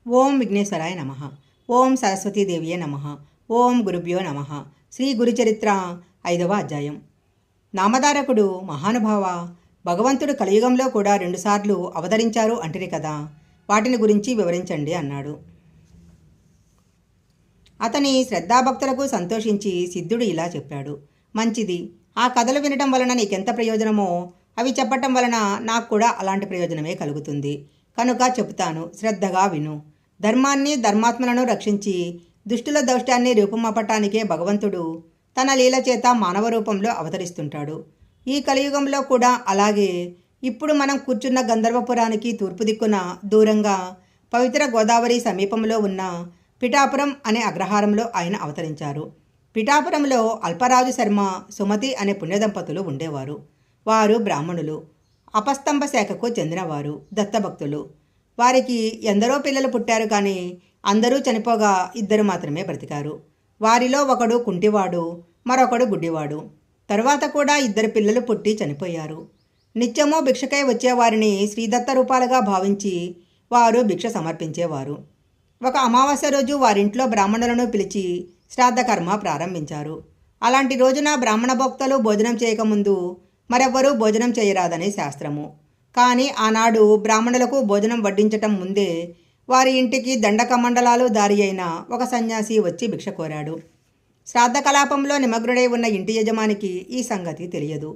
ఓం విఘ్నేశ్వరాయ నమ. ఓం సరస్వతీదేవియే నమ. ఓం గురుభ్యో నమ. శ్రీ గురుచరిత్ర 5వ అధ్యాయం. నామధారకుడు మహానుభావ, భగవంతుడు కలియుగంలో కూడా 2 సార్లు అవతరించారు అంటిరి కదా, వాటిని గురించి వివరించండి అన్నాడు. అతని శ్రద్ధాభక్తులకు సంతోషించి సిద్ధుడు ఇలా చెప్పాడు. మంచిది, ఆ కథలు వినటం వలన నీకెంత ప్రయోజనమో అవి చెప్పటం వలన నాకు కూడా అలాంటి ప్రయోజనమే కలుగుతుంది. కనుక చెబుతాను, శ్రద్ధగా విను. ధర్మాన్ని ధర్మాత్మలను రక్షించి దుష్టుల దౌష్ట్యాన్ని రూపుమాపటానికే భగవంతుడు తన లీల చేత మానవ రూపంలో అవతరిస్తుంటాడు. ఈ కలియుగంలో కూడా అలాగే ఇప్పుడు మనం కూర్చున్న గంధర్వపురానికి తూర్పు దిక్కున దూరంగా పవిత్ర గోదావరి సమీపంలో ఉన్న పిఠాపురం అనే అగ్రహారంలో ఆయన అవతరించారు. పిఠాపురంలో అల్పరాజు శర్మ, సుమతి అనే పుణ్యదంపతులు ఉండేవారు. వారు బ్రాహ్మణులు, అపస్తంభ శాఖకు చెందినవారు, దత్తభక్తులు. వారికి ఎందరో పిల్లలు పుట్టారు, కానీ అందరూ చనిపోగా 2 మాత్రమే బ్రతికారు. వారిలో ఒకడు కుంటివాడు, మరొకడు గుడ్డివాడు. తరువాత కూడా 2 పిల్లలు పుట్టి చనిపోయారు. నిత్యమూ భిక్షకై వచ్చేవారిని శ్రీదత్త రూపాలుగా భావించి వారు భిక్ష సమర్పించేవారు. ఒక అమావాస్య రోజు వారింట్లో బ్రాహ్మణులను పిలిచి శ్రాద్ధకర్మ ప్రారంభించారు. అలాంటి రోజున బ్రాహ్మణ భక్తులు భోజనం చేయకముందు మరెవ్వరూ భోజనం చేయరాదని శాస్త్రము. కానీ ఆనాడు బ్రాహ్మణులకు భోజనం వడ్డించటం ముందే వారి ఇంటికి దండకమండలాలు దారి అయిన ఒక సన్యాసి వచ్చి భిక్ష కోరాడు. శ్రాద్ధ కలాపంలో నిమగ్నుడై ఉన్న ఇంటి యజమానికి ఈ సంగతి తెలియదు.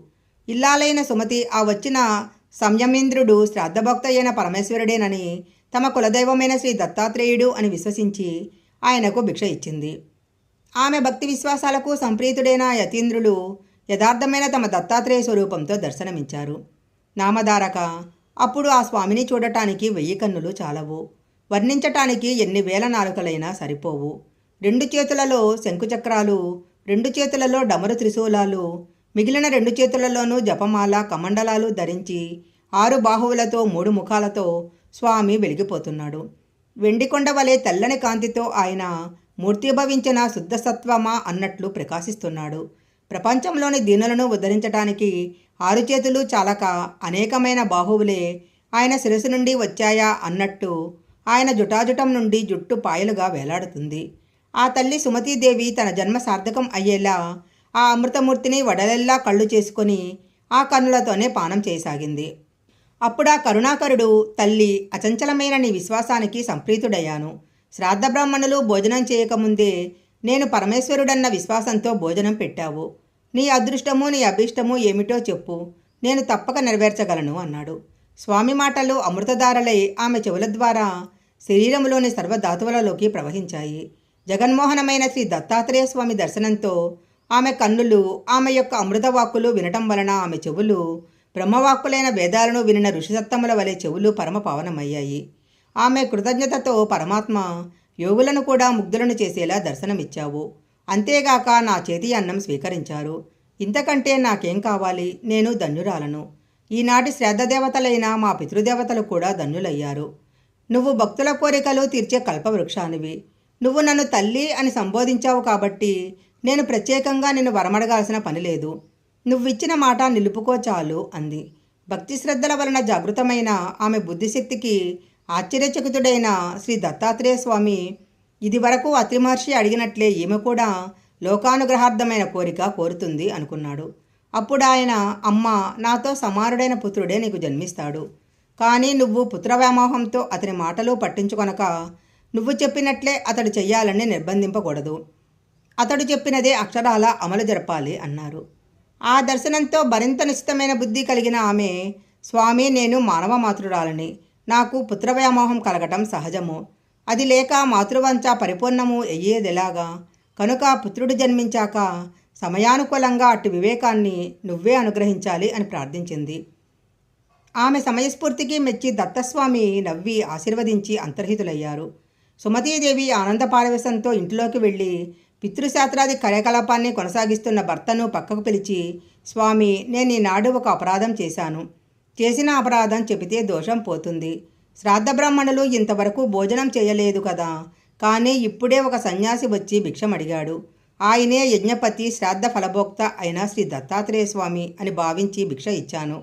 ఇల్లాలైన సుమతి ఆ వచ్చిన సంయమేంద్రుడు శ్రాద్ధభక్త అయిన పరమేశ్వరుడేనని, తమ కులదైవమైన శ్రీ దత్తాత్రేయుడు అని విశ్వసించి ఆయనకు భిక్ష ఇచ్చింది. ఆమె భక్తి విశ్వాసాలకు సంప్రీతుడైన యతీంద్రులు యథార్థమైన తమ దత్తాత్రేయ స్వరూపంతో దర్శనమిచ్చారు. నామధారక, అప్పుడు ఆ స్వామిని చూడటానికి 1000 కన్నులు చాలవు, వర్ణించటానికి ఎన్ని వేల నాలుకలైనా సరిపోవు. 2 చేతులలో శంకుచక్రాలు, 2 చేతులలో డమరు త్రిశూలాలు, మిగిలిన 2 చేతులలోనూ జపమాల కమండలాలు ధరించి 6 బాహువులతో 3 ముఖాలతో స్వామి వెలిగిపోతున్నాడు. వెండికొండ వలె తెల్లని కాంతితో ఆయన మూర్తిభవించిన శుద్ధసత్వమా అన్నట్లు ప్రకాశిస్తున్నాడు. ప్రపంచంలోని దీనులను ఉద్ధరించటానికి 6 చేతులు చాలక అనేకమైన బాహువులే ఆయన శిరస్సు నుండి వచ్చాయా అన్నట్టు ఆయన జుటాజుటం నుండి జుట్టు పాయలుగా వేలాడుతుంది. ఆ తల్లి సుమతీదేవి తన జన్మ సార్థకం అయ్యేలా ఆ అమృతమూర్తిని వడలెల్లా కళ్ళు చేసుకొని ఆ కన్నులతోనే పానం చేయసాగింది. అప్పుడా కరుణాకరుడు, తల్లి, అచంచలమైన నీ విశ్వాసానికి సంప్రీతుడయ్యాను. శ్రాద్ధ బ్రాహ్మణులు భోజనం చేయకముందే నేను పరమేశ్వరుడన్న విశ్వాసంతో భోజనం పెట్టావు. నీ అదృష్టము నీ అభీష్టము ఏమిటో చెప్పు, నేను తప్పక నెరవేర్చగలను అన్నాడు. స్వామి మాటలు అమృతధారలై ఆమె చెవుల ద్వారా శరీరంలోని సర్వధాతువులలోకి ప్రవహించాయి. జగన్మోహనమైన శ్రీ దత్తాత్రేయ స్వామి దర్శనంతో ఆమె కన్నులు ఆమె యొక్క అమృతవాక్కులు వినటం వలన ఆమె చెవులు బ్రహ్మవాక్కులైన వేదాలను వినిన ఋషిసత్తముల వలె చెవులు పరమ పావనమయ్యాయి. ఆమె కృతజ్ఞతతో పరమాత్మ, యోగులను కూడా ముగ్ధులను చేసేలా దర్శనమిచ్చావు. అంతేగాక నా చేతి అన్నం స్వీకరించారు. ఇంతకంటే నాకేం కావాలి? నేను ధన్యురాలను. ఈనాటి శ్రాద్ధదేవతలైన మా పితృదేవతలు కూడా ధన్యులయ్యారు. నువ్వు భక్తుల కోరికలు తీర్చే కల్పవృక్షానివి. నువ్వు నన్ను తల్లి అని సంబోధించావు కాబట్టి నేను ప్రత్యేకంగా నిన్ను వరమడగాల్సిన పని లేదు. నువ్విచ్చిన మాట నిలుపుకో చాలు అంది. భక్తి శ్రద్ధల వలన జాగృతమైన ఆమె బుద్ధిశక్తికి ఆశ్చర్యచకితుడైన శ్రీ దత్తాత్రేయ స్వామి ఇది వరకు అత్రి మహర్షి అడిగినట్లే ఈమె కూడా లోకానుగ్రహార్థమైన కోరిక కోరుతుంది అనుకున్నాడు. అప్పుడు ఆయన, అమ్మ, నాతో సమానుడైన పుత్రుడే నీకు జన్మిస్తాడు. కానీ నువ్వు పుత్రవ్యామోహంతో అతని మాటలు పట్టించుకొనక నువ్వు చెప్పినట్లే అతడు చెయ్యాలని నిర్బంధింపకూడదు. అతడు చెప్పినదే అక్షరాల అమలు జరపాలి అన్నారు. ఆ దర్శనంతో మరింత నిశ్చితమైన బుద్ధి కలిగిన ఆమె, స్వామి, నేను మానవ మాతృరాలని, నాకు పుత్రవ్యామోహం కలగటం సహజము. అది లేక మాతృవంచ పరిపూర్ణము అయ్యేదెలాగా? కనుక పుత్రుడు జన్మించాక సమయానుకూలంగా అటు వివేకాన్ని నువ్వే అనుగ్రహించాలి అని ప్రార్థించింది. ఆమె సమయస్ఫూర్తికి మెచ్చి దత్తస్వామి నవ్వి ఆశీర్వదించి అంతర్హితులయ్యారు. సుమతీదేవి ఆనంద పారవేశంతో ఇంటిలోకి వెళ్ళి పితృశాస్త్రాది కార్యకలాపాన్ని కొనసాగిస్తున్న భర్తను పక్కకు పిలిచి, స్వామి, నేను ఈనాడు ఒక అపరాధం చేశాను. చేసిన అపరాధం చెబితే దోషం పోతుంది. శ్రాద్ధ బ్రాహ్మణులు ఇంతవరకు భోజనం చేయలేదు కదా, కానీ ఇప్పుడే ఒక సన్యాసి వచ్చి భిక్షమడిగాడు. ఆయనే యజ్ఞపతి, శ్రాద్ధ ఫలభోక్త అయిన శ్రీ దత్తాత్రేయ స్వామి అని భావించి భిక్ష ఇచ్చాను.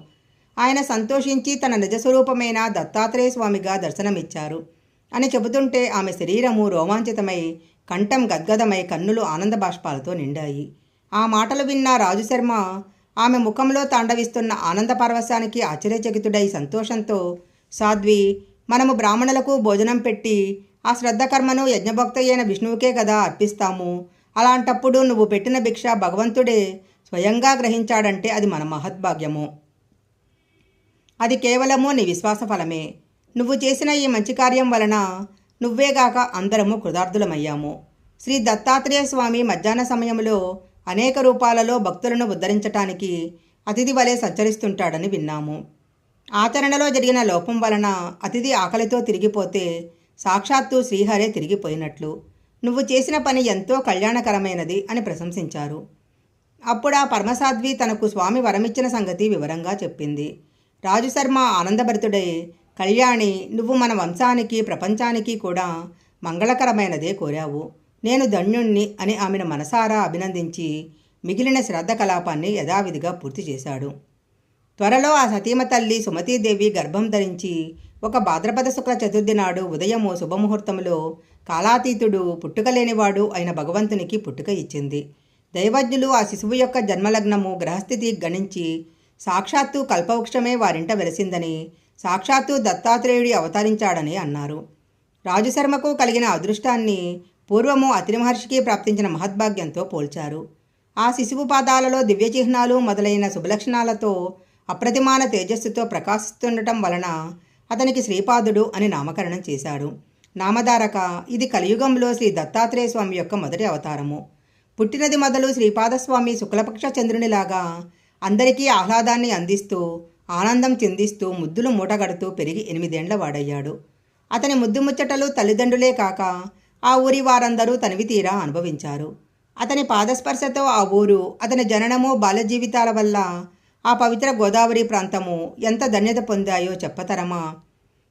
ఆయన సంతోషించి తన నిజస్వరూపమైన దత్తాత్రేయ స్వామిగా దర్శనమిచ్చారు. అని చెబుతుంటే ఆమె శరీరము రోమాంచితమై కంఠం గద్గదమై కన్నులు ఆనంద బాష్పాలతో నిండాయి. ఆ మాటలు విన్న రాజుశర్మ ఆమె ముఖంలో తాండవిస్తున్న ఆనంద పరవశానికి ఆశ్చర్యచకితుడై సంతోషంతో, సాధ్వి, మనము బ్రాహ్మణులకు భోజనం పెట్టి ఆ శ్రద్ధకర్మను యజ్ఞభక్త అయిన విష్ణువుకే కదా అర్పిస్తాము. అలాంటప్పుడు నువ్వు పెట్టిన భిక్ష భగవంతుడే స్వయంగా గ్రహించాడంటే అది మన మహద్భాగ్యము. అది కేవలము నీ విశ్వాస ఫలమే. నువ్వు చేసిన ఈ మంచి కార్యం వలన నువ్వేగాక అందరము కృతార్థులమయ్యాము. శ్రీ దత్తాత్రేయ స్వామి మధ్యాహ్న సమయంలో అనేక రూపాలలో భక్తులను ఉద్ధరించటానికి అతిథి వలె సంచరిస్తుంటాడని విన్నాము. ఆచరణలో జరిగిన లోపం వలన అతిథి ఆకలితో తిరిగిపోతే సాక్షాత్తు శ్రీహరే తిరిగిపోయినట్లు. నువ్వు చేసిన పని ఎంతో కళ్యాణకరమైనది అని ప్రశంసించారు. అప్పుడు ఆ పరమసాధ్వి తనకు స్వామి వరమిచ్చిన సంగతి వివరంగా చెప్పింది. రాజుశర్మ ఆనందభరితుడై, కళ్యాణి, నువ్వు మన వంశానికి ప్రపంచానికి కూడా మంగళకరమైనదే కోరావు. నేను ధన్యుణ్ణి అని ఆమెను మనసారా అభినందించి మిగిలిన శ్రాద్ధ కలాపాన్ని యథావిధిగా పూర్తి చేశాడు. త్వరలో ఆ సతీమ తల్లి సుమతీదేవి గర్భం ధరించి ఒక భాద్రపద శుక్ల చతుర్థి నాడు ఉదయము శుభముహూర్తంలో కాలాతీతుడు, పుట్టుకలేనివాడు అయిన భగవంతునికి పుట్టుక ఇచ్చింది. దైవజ్ఞులు ఆ శిశువు యొక్క జన్మలగ్నము గ్రహస్థితి గణించి సాక్షాత్తు కల్పవృక్షమే వారింట వెలసిందని, సాక్షాత్తు దత్తాత్రేయుడి అవతరించాడని అన్నారు. రాజుశర్మకు కలిగిన అదృష్టాన్ని పూర్వము అత్రి మహర్షికి ప్రాప్తించిన మహద్భాగ్యంతో పోల్చారు. ఆ శిశువు పాదాలలో దివ్యచిహ్నాలు మొదలైన శుభలక్షణాలతో అప్రతిమాన తేజస్సుతో ప్రకాశిస్తుండటం వలన అతనికి శ్రీపాదుడు అని నామకరణం చేశాడు. నామధారక, ఇది కలియుగంలో శ్రీ దత్తాత్రేయ స్వామి యొక్క మొదటి అవతారము. పుట్టినది మొదలు శ్రీపాదస్వామి శుక్లపక్ష చంద్రునిలాగా అందరికీ ఆహ్లాదాన్ని అందిస్తూ, ఆనందం చెందిస్తూ, ముద్దులు మూటగడుతూ పెరిగి 8 ఏళ్ల వాడయ్యాడు. అతని ముద్దు ముచ్చటలు తల్లిదండ్రులే కాక ఆ ఊరి వారందరూ తనివి తీరా అనుభవించారు. అతని పాదస్పర్శతో ఆ ఊరు, అతని జననము, బాల్య జీవితాల వల్ల ఆ పవిత్ర గోదావరి ప్రాంతము ఎంత ధన్యత పొందాయో చెప్పతరమా.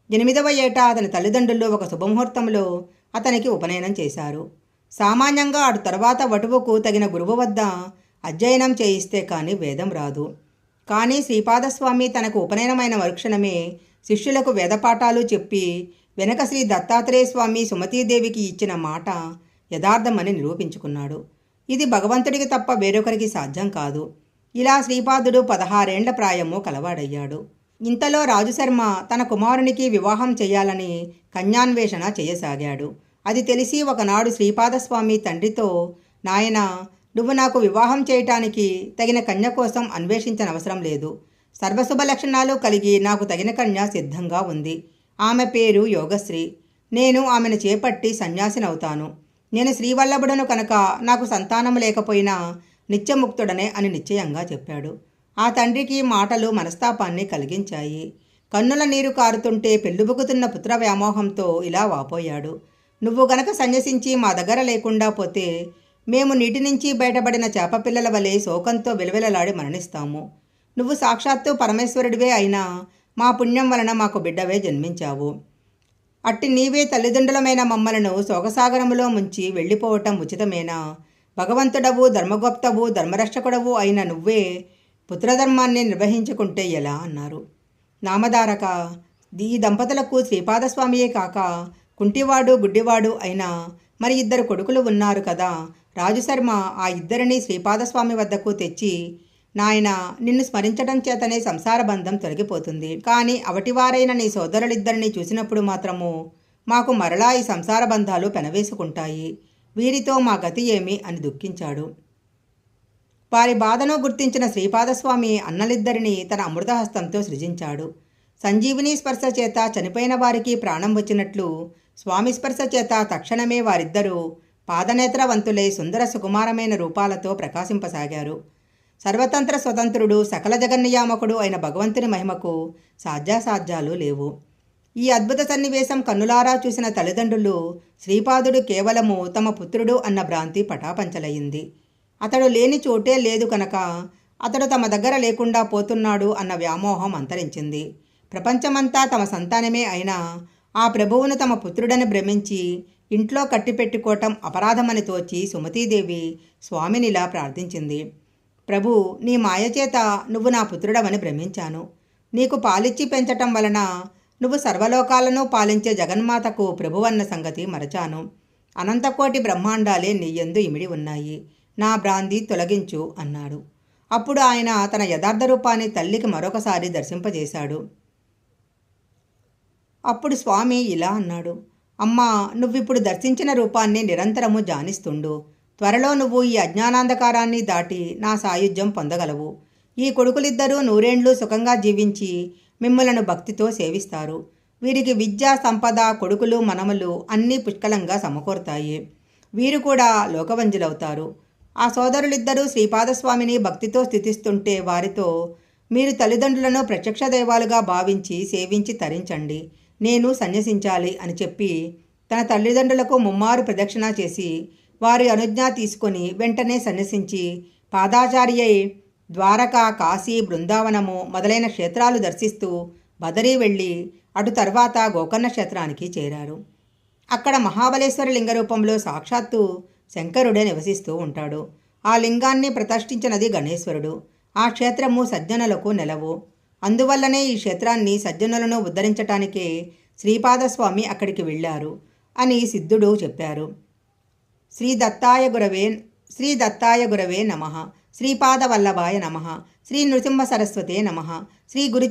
8వ ఏట అతని తల్లిదండ్రులు ఒక శుభముహూర్తంలో అతనికి ఉపనయనం చేశారు. సామాన్యంగా అటు తర్వాత వటువుకు తగిన గురువు వద్ద అధ్యయనం చేయిస్తే కానీ వేదం రాదు. కానీ శ్రీపాదస్వామి తనకు ఉపనయనమైన మరుక్షణమే శిష్యులకు వేదపాఠాలు చెప్పి వెనక శ్రీ దత్తాత్రేయ స్వామి సుమతీదేవికి ఇచ్చిన మాట యథార్థమని నిరూపించుకున్నాడు. ఇది భగవంతుడికి తప్ప వేరొకరికి సాధ్యం కాదు. ఇలా శ్రీపాదుడు 16 ఏళ్ల ప్రాయము కలవాడయ్యాడు. ఇంతలో రాజుశర్మ తన కుమారునికి వివాహం చేయాలని కన్యాన్వేషణ చేయసాగాడు. అది తెలిసి ఒకనాడు శ్రీపాదస్వామి తండ్రితో, నాయనా, నువ్వు నాకు వివాహం చేయటానికి తగిన కన్య కోసం అన్వేషించనవసరం లేదు. సర్వశుభ లక్షణాలు కలిగి నాకు తగిన కన్య సిద్ధంగా ఉంది. ఆమె పేరు యోగశ్రీ. నేను ఆమెను చేపట్టి సన్యాసినవుతాను. నేను శ్రీవల్లభుడను కనుక నాకు సంతానం లేకపోయినా నిత్యముక్తుడనే అని నిశ్చయంగా చెప్పాడు. ఆ తండ్రికి మాటలు మనస్తాపాన్ని కలిగించాయి. కన్నుల నీరు కారుతుంటే పెళ్ళుబుకుతున్న పుత్ర వ్యామోహంతో ఇలా వాపోయాడు. నువ్వు గనక సన్యసించి మా దగ్గర లేకుండా పోతే మేము నీటి నుంచి బయటపడిన చేపపిల్లల వలె శోకంతో విలవిలలాడి మరణిస్తాము. నువ్వు సాక్షాత్తు పరమేశ్వరుడివే అయినా మా పుణ్యం వలన మాకు బిడ్డవే జన్మించావు. అట్టి నీవే తల్లిదండ్రులమైన మమ్మలను శోకసాగరములో ముంచి వెళ్ళిపోవటం ఉచితమేనా? భగవంతుడవు, ధర్మగొప్తవు, ధర్మరక్షకుడవు అయిన నువ్వే పుత్రధర్మాన్ని నిర్వహించుకుంటే ఎలా అన్నారు. నామధారక, ఈ దంపతులకు శ్రీపాదస్వామియే కాక కుంటివాడు, గుడ్డివాడు అయినా మరి 2 కొడుకులు ఉన్నారు కదా. రాజుశర్మ ఆ ఇద్దరిని శ్రీపాదస్వామి వద్దకు తెచ్చి, నాయనా, నిన్ను స్మరించడం చేతనే సంసార బంధం తొలగిపోతుంది. కానీ అవటివారైన నీ సోదరులిద్దరిని చూసినప్పుడు మాత్రము మాకు మరలా ఈ సంసార బంధాలు పెనవేసుకుంటాయి. వీరితో మా గతి ఏమి అని దుఃఖించాడు. వారి బాధను గుర్తించిన శ్రీపాదస్వామి అన్నలిద్దరినీ తన అమృతహస్తంతో సృజించాడు. సంజీవిని స్పర్శ చేత చనిపోయిన వారికి ప్రాణం వచ్చినట్లు స్వామి స్పర్శ చేత తక్షణమే వారిద్దరూ పాదనేత్రవంతులై సుందర సుకుమారమైన రూపాలతో ప్రకాశింపసాగారు. సర్వతంత్ర స్వతంత్రుడు, సకల జగన్నియామకుడు అయిన భగవంతుని మహిమకు సాధ్యాసాధ్యాలు లేవు. ఈ అద్భుత సన్నివేశం కన్నులారా చూసిన తల్లిదండ్రులు శ్రీపాదుడు కేవలము తమ పుత్రుడు అన్న భ్రాంతి పటాపంచలయ్యింది. అతడు లేని చోటే లేదు కనుక అతడు తమ దగ్గర లేకుండా పోతున్నాడు అన్న వ్యామోహం అంతరించింది. ప్రపంచమంతా తమ సంతానమే అయినా ఆ ప్రభువును తమ పుత్రుడని భ్రమించి ఇంట్లో కట్టిపెట్టుకోవటం అపరాధమని తోచి సుమతీదేవి స్వామినిలా ప్రార్థించింది. ప్రభు, నీ మాయచేత నువ్వు నా పుత్రుడవని భ్రమించాను. నీకు పాలిచ్చి పెంచటం వలన నువ్వు సర్వలోకాలను పాలించే జగన్మాతకు ప్రభువన్న సంగతి మరచాను. అనంతకోటి బ్రహ్మాండాలే నీయందు ఇమిడి ఉన్నాయి. నా భ్రాంతి తొలగించు అన్నాడు. అప్పుడు ఆయన తన యథార్థ రూపాన్ని తల్లికి మరొకసారి దర్శింపజేశాడు. అప్పుడు స్వామి ఇలా అన్నాడు, అమ్మా, నువ్విప్పుడు దర్శించిన రూపాన్ని నిరంతరము ధ్యానిస్తుండు. త్వరలో నువ్వు ఈ అజ్ఞానాంధకారాన్ని దాటి నా సాయుధ్యం పొందగలవు. ఈ కొడుకులిద్దరూ నూరేండ్లు సుఖంగా జీవించి మిమ్మలను భక్తితో సేవిస్తారు. వీరికి విద్య, సంపద, కొడుకులు, మనమలు అన్నీ పుష్కలంగా సమకూరుతాయి. వీరు కూడా లోకవంజులవుతారు. ఆ సోదరులిద్దరూ శ్రీపాదస్వామిని భక్తితో స్థితిస్తుంటే వారితో, మీరు తల్లిదండ్రులను ప్రత్యక్ష దైవాలుగా భావించి సేవించి తరించండి, నేను సన్యసించాలి అని చెప్పి తన తల్లిదండ్రులకు ముమ్మారు ప్రదక్షిణ చేసి వారి అనుజ్ఞ తీసుకొని వెంటనే సన్యసించి పాదాచార్యై ద్వారకా, కాశీ, బృందావనము మొదలైన క్షేత్రాలు దర్శిస్తూ బదరీ వెళ్ళి అటు తర్వాత గోకర్ణ క్షేత్రానికి చేరారు. అక్కడ మహాబలేశ్వర లింగ రూపంలో సాక్షాత్తు శంకరుడే నివసిస్తూ ఉంటాడు. ఆ లింగాన్ని ప్రతిష్ఠించినది గణేశ్వరుడు. ఆ క్షేత్రము సజ్జనులకు నెలవు. అందువల్లనే ఈ క్షేత్రాన్ని సజ్జనులను ఉద్ధరించటానికే శ్రీపాదస్వామి అక్కడికి వెళ్ళారు అని సిద్ధుడు చెప్పారు. శ్రీ దత్తాయ గురవే నమః. శ్రీపాదవల్లభాయ నమః. శ్రీ నృసింహ సరస్వతే నమః. శ్రీ గురు